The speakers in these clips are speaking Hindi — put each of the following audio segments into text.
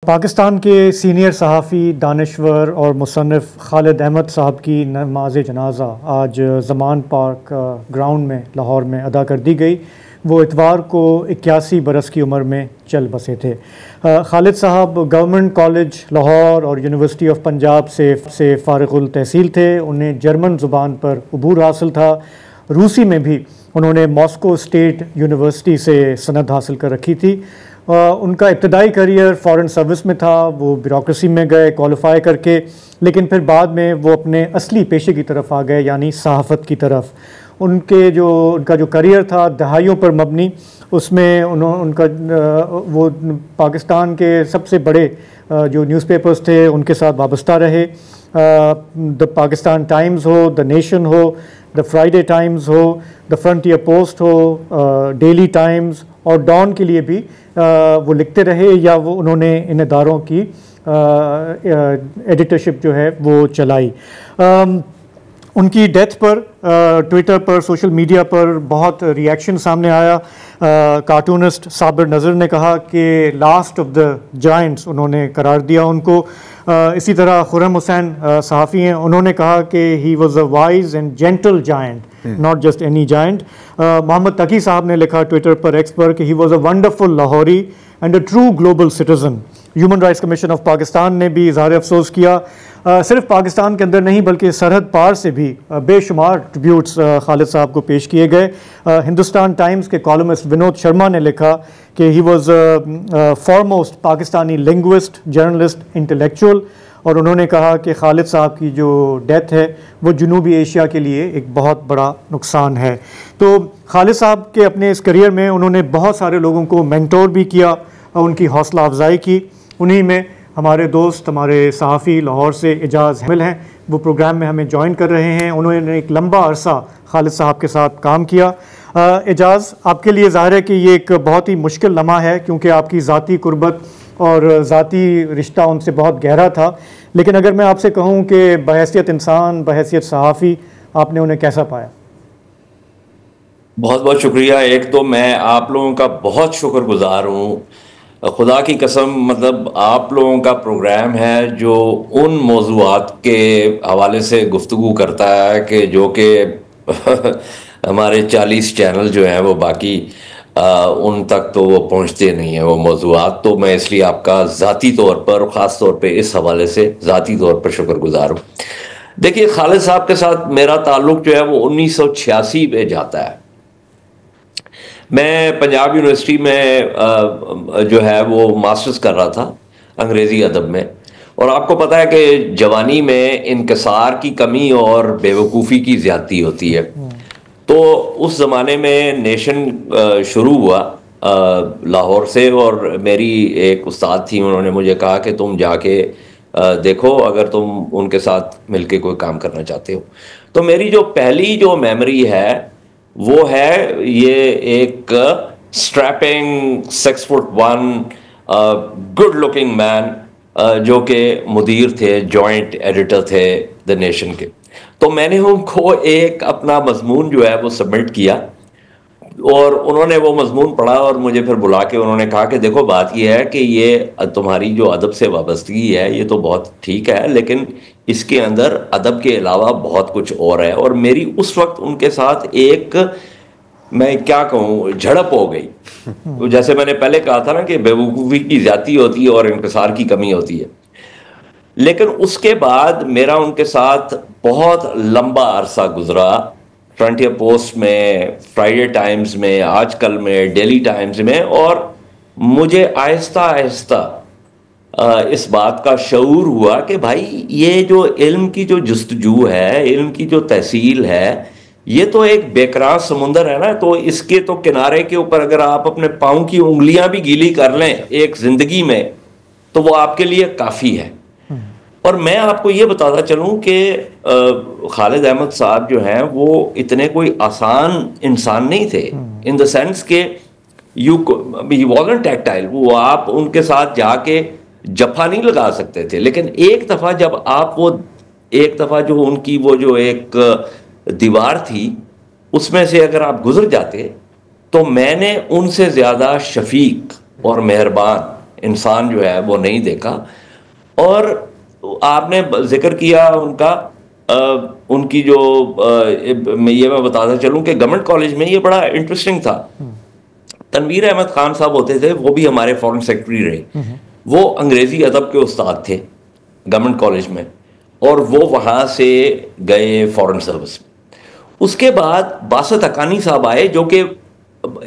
पाकिस्तान के सीनियर सहाफ़ी दानिश्वर और मुसन्निफ़ खालिद अहमद साहब की नमाज़ जनाज़ा आज ज़मान पार्क ग्राउंड में लाहौर में अदा कर दी गई। वो इतवार को 81 बरस की उम्र में चल बसे थे। खालिद साहब गवर्नमेंट कॉलेज लाहौर और यूनिवर्सिटी ऑफ पंजाब से फ़ारिग़ुल तहसील थे। उन्हें जर्मन ज़ुबान पर अबूर हासिल था। रूसी में भी उन्होंने मॉस्को स्टेट यूनिवर्सिटी से सनद हासिल कर रखी थी। उनका इब्तदाई करियर फ़ॉरेन सर्विस में था। वो ब्यूरोक्रेसी में गए क्वालिफ़ाई करके, लेकिन फिर बाद में वो अपने असली पेशे की तरफ आ गए, यानी सहाफ़त की तरफ। उनका जो करियर था दहाइयों पर मबनी, उसमें उनका वो पाकिस्तान के सबसे बड़े जो न्यूज़पेपर्स थे उनके साथ वाबस्ता रहे। द पाकिस्तान टाइम्स हो, द नेशन हो, द फ्राइडे टाइम्स हो, द फ्रंटियर पोस्ट हो, डेली टाइम्स और डॉन के लिए भी वो लिखते रहे, या वो उन्होंने इन इदारों की एडिटरशिप जो है वो चलाई। उनकी डेथ पर ट्विटर पर, सोशल मीडिया पर बहुत रिएक्शन सामने आया। कार्टूनिस्ट साबिर नज़र ने कहा कि लास्ट ऑफ द जायंट्स उन्होंने करार दिया उनको। इसी तरह खुर्रम हुसैन सहाफ़ी हैं, उन्होंने कहा कि he was a wise and gentle giant, not just any giant. Mohammad Taqi साहब ने लिखा ट्विटर पर, एक्स पर, कि he was a wonderful Lahori and a true global citizen. Human rights commission of Pakistan ने भी इज़हार अफसोस किया। सिर्फ पाकिस्तान के अंदर नहीं बल्कि सरहद पार से भी बेशुमार ट्रिब्यूट्स खालिद साहब को पेश किए गए। हिंदुस्तान टाइम्स के कॉलमिस्ट विनोद शर्मा ने लिखा कि he was foremost Pakistani linguist, journalist, intellectual, और उन्होंने कहा कि खालिद साहब की जो डेथ है वो जनूबी एशिया के लिए एक बहुत बड़ा नुकसान है। तो खालिद साहब के अपने इस करियर में उन्होंने बहुत सारे लोगों को मेंटोर भी किया, उनकी हौसला अफजाई की। उन्हीं में हमारे दोस्त, हमारे सहाफ़ी लाहौर से एजाज़ हमिल हैं, वो प्रोग्राम में हमें ज्वाइन कर रहे हैं। उन्होंने एक लंबा अरसा खालिद साहब के साथ काम किया। एजाज़, आपके लिए ज़ाहिर है कि ये एक बहुत ही मुश्किल लम्हा है, क्योंकि आपकी ज़ाती कुर्बत और ज़ाती रिश्ता उनसे बहुत गहरा था। लेकिन अगर मैं आपसे कहूँ कि बहैसियत इंसान, बहैसियत सहाफ़ी, आपने उन्हें कैसा पाया? बहुत बहुत शुक्रिया। एक तो मैं आप लोगों का बहुत शुक्रगुजार हूँ, खुदा की कसम। मतलब आप लोगों का प्रोग्राम है जो उन मौज़ूआत के हवाले से गुफ्तगू करता है कि जो कि हमारे 40 चैनल जो हैं वो बाकी उन तक तो वो पहुंचते नहीं हैं वो मौज़ूआत। तो मैं इसलिए आपका ज़ाती तौर पर, ख़ास तौर पे इस हवाले से ज़ाती तौर पर शुक्रगुजार हूँ। देखिए, खालिद साहब के साथ मेरा ताल्लुक़ जो है वो 1986 पे जाता है। मैं पंजाब यूनिवर्सिटी में जो है वो मास्टर्स कर रहा था अंग्रेज़ी अदब में, और आपको पता है कि जवानी में इनकसार की कमी और बेवकूफ़ी की ज़्यादती होती है। तो उस ज़माने में नेशन शुरू हुआ लाहौर से, और मेरी एक उस्ताद थी, उन्होंने मुझे कहा कि तुम जाके देखो अगर तुम उनके साथ मिलके कोई काम करना चाहते हो। तो मेरी जो पहली जो मेमोरी है वो है ये एक स्ट्रैपिंग 6'1" गुड लुकिंग मैन जो कि मुदीर थे, जॉइंट एडिटर थे द नेशन के। तो मैंने उनको एक अपना मजमून जो है वो सबमिट किया, और उन्होंने वो मजमून पढ़ा और मुझे फिर बुला के उन्होंने कहा कि देखो, बात यह है कि ये तुम्हारी जो अदब से वाबस्तगी है ये तो बहुत ठीक है, लेकिन इसके अंदर अदब के अलावा बहुत कुछ और है। और मेरी उस वक्त उनके साथ एक, मैं क्या कहूँ, झड़प हो गई। तो जैसे मैंने पहले कहा था ना कि बेवकूफ़ी की ज़्यादती होती है और इंकसार की कमी होती है। लेकिन उसके बाद मेरा उनके साथ बहुत लंबा अरसा गुजरा, फ्रंटियर पोस्ट में, फ्राइडे टाइम्स में, आजकल में, डेली टाइम्स में, और मुझे आहिस्ता आहिस्ता इस बात का शऊर हुआ कि भाई ये जो इल्म की जो जुस्तजू है, इल्म की जो तहसील है, ये तो एक बेकरार समुंदर है ना। तो इसके तो किनारे के ऊपर अगर आप अपने पाँव की उंगलियां भी गीली कर लें एक जिंदगी में, तो वो आपके लिए काफ़ी है। और मैं आपको ये बताता चलूं कि खालिद अहमद साहब जो हैं वो इतने कोई आसान इंसान नहीं थे, इन द सेंस के ही वॉजंट टैक्टाइल। वो आप उनके साथ जाके जफा नहीं लगा सकते थे। लेकिन एक दफ़ा जब आप वो, एक दफ़ा जो उनकी वो जो एक दीवार थी उसमें से अगर आप गुजर जाते, तो मैंने उनसे ज़्यादा शफीक और मेहरबान, इंसान जो है वो नहीं देखा। और आपने जिक्र किया उनका उनकी जो मैं बताता चलूं कि गवर्नमेंट कॉलेज में ये बड़ा इंटरेस्टिंग था। तनवीर अहमद खान साहब होते थे, वो भी हमारे फॉरेन सेक्रेटरी रहे। वो अंग्रेजी अदब के उस्ताद थे गवर्नमेंट कॉलेज में, और वो वहाँ से गए फॉरेन सर्विस में। उसके बाद बासत हक्कानी साहब आए, जो कि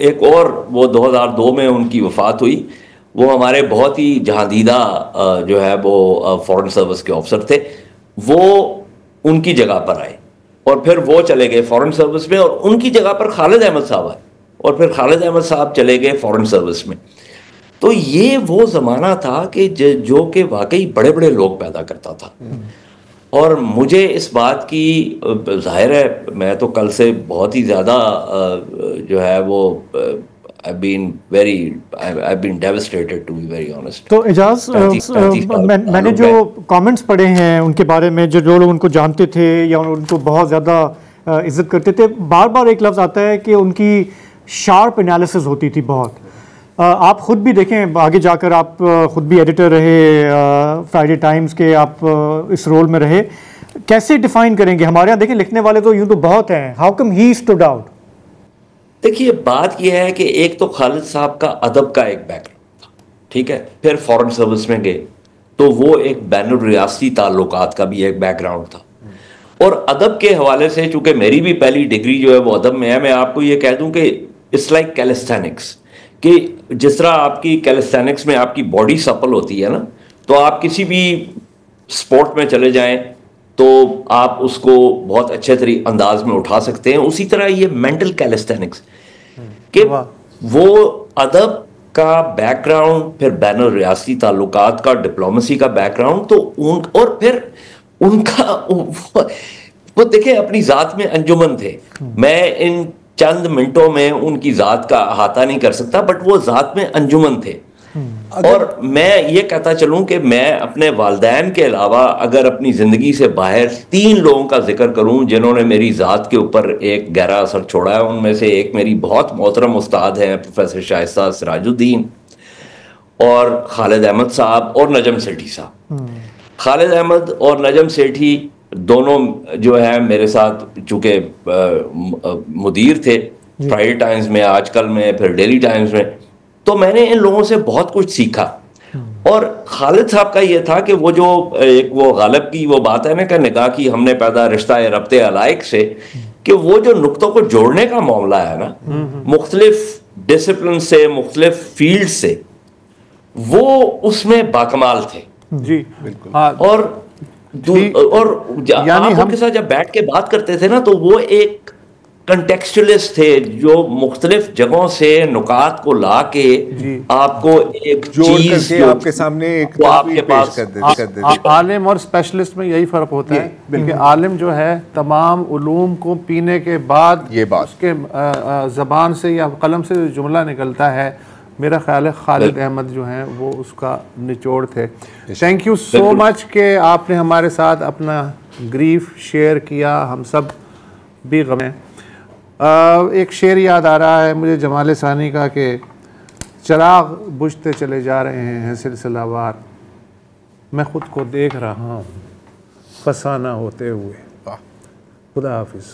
एक और वो 2002 में उनकी वफात हुई। वो हमारे बहुत ही जहादीदा जो है वो फॉरेन सर्विस के ऑफिसर थे। वो उनकी जगह पर आए और फिर वो चले गए फॉरेन सर्विस में, और उनकी जगह पर खालिद अहमद साहब आए और फिर खालिद अहमद साहब चले गए फॉरेन सर्विस में। तो ये वो ज़माना था कि जो कि वाकई बड़े बड़े लोग पैदा करता था। और मुझे इस बात की जाहिर है, मैं तो कल से बहुत ही ज़्यादा जो है वो I've been devastated, to be very honest। तो एजाज, मैंने जो कमेंट्स पढ़े हैं उनके बारे में, जो लोग उनको जानते थे या उनको बहुत ज़्यादा इज्जत करते थे, बार बार एक लफ्ज़ आता है कि उनकी शार्प एनालिसिस होती थी बहुत। आप ख़ुद भी देखें, आगे जाकर आप ख़ुद भी एडिटर रहे फ्राइडे टाइम्स के, आप इस रोल में रहे। कैसे डिफ़ाइन करेंगे? हमारे यहाँ देखें लिखने वाले तो यूँ तो बहुत हैं, how come he stood out? देखिए, बात यह है कि एक तो खालिद साहब का अदब का एक बैकग्राउंड था, ठीक है। फिर फॉरेन सर्विस में गए तो वो एक बैनुल रियासती ताल्लुकात का भी एक बैकग्राउंड था। और अदब के हवाले से, चूंकि मेरी भी पहली डिग्री जो है वो अदब में है, मैं आपको ये कह दूं कि इट्स लाइक कैलिस्थेनिक्स, कि जिस तरह आपकी कैलिस्थेनिक्स में आपकी बॉडी सपल होती है ना, तो आप किसी भी स्पोर्ट में चले जाएं तो आप उसको बहुत अच्छे अंदाज में उठा सकते हैं। उसी तरह ये मेंटल कैलिस्थेनिक्स कि वो अदब का बैकग्राउंड, फिर बैनुल रियासती ताल्लुकात का, डिप्लोमेसी का बैकग्राउंड, तो और फिर उनका वो देखें अपनी ज़ात में अंजुमन थे। मैं इन चंद मिनटों में उनकी ज़ात का अहाता नहीं कर सकता, बट वो ज़ात में अंजुमन थे। और मैं ये कहता चलूं कि मैं अपने वालिदैन के अलावा अगर अपनी ज़िंदगी से बाहर 3 लोगों का जिक्र करूं जिन्होंने मेरी ज़ात के ऊपर एक गहरा असर छोड़ा है, उनमें से एक मेरी बहुत मोहतरम उस्ताद हैं प्रोफेसर शाइस्ता सिराजुद्दीन, और खालिद अहमद साहब और नजम सेठी साहब। खालिद अहमद और नजम सेठी दोनों जो है मेरे साथ, चूँकि मुदीर थे फ्राइडे टाइम्स में, आजकल में, फिर डेली टाइम्स में, तो मैंने इन लोगों से बहुत कुछ सीखा। और खालिद साहब का ये था कि वो जो एक वो गालिब की वो बात है ना कि निगाह की हमने पैदा रिश्ता रब्ते अलाइक से, कि वो जो नुक्तों को जोड़ने का मामला है ना, मुख्तलिफ डिसिप्लिन से, मुख्तलिफ फील्ड से, वो उसमें बाकमाल थे जी, बिल्कुल। और आप उनके साथ जब बैठ के बात करते थे ना, तो वो एक कंटेक्चुअलिस्ट थे जो मुख्तलिफ जगहों से नुकात को ला के आपको एक चीज जो आपके सामने एक आपके पास कर देते। आलिम और स्पेशलिस्ट में यही फर्क होता है, क्योंकि आलिम जो है तमाम उलूम को पीने के बाद ये बात उसके ज़बान से या कलम से जुमला निकलता है, मेरा ख्याल है खालिद अहमद जो हैं वो उसका निचोड़ थे। थैंक यू सो मच कि आपने हमारे साथ अपना ग्रीफ शेयर किया, हम सब भी गम हैं। एक शेर याद आ रहा है मुझे जमाल सानी का कि चिराग बुझते चले जा रहे हैं सिलसिलावार, मैं ख़ुद को देख रहा हूँ फसाना होते हुए। खुदा हाफिज़।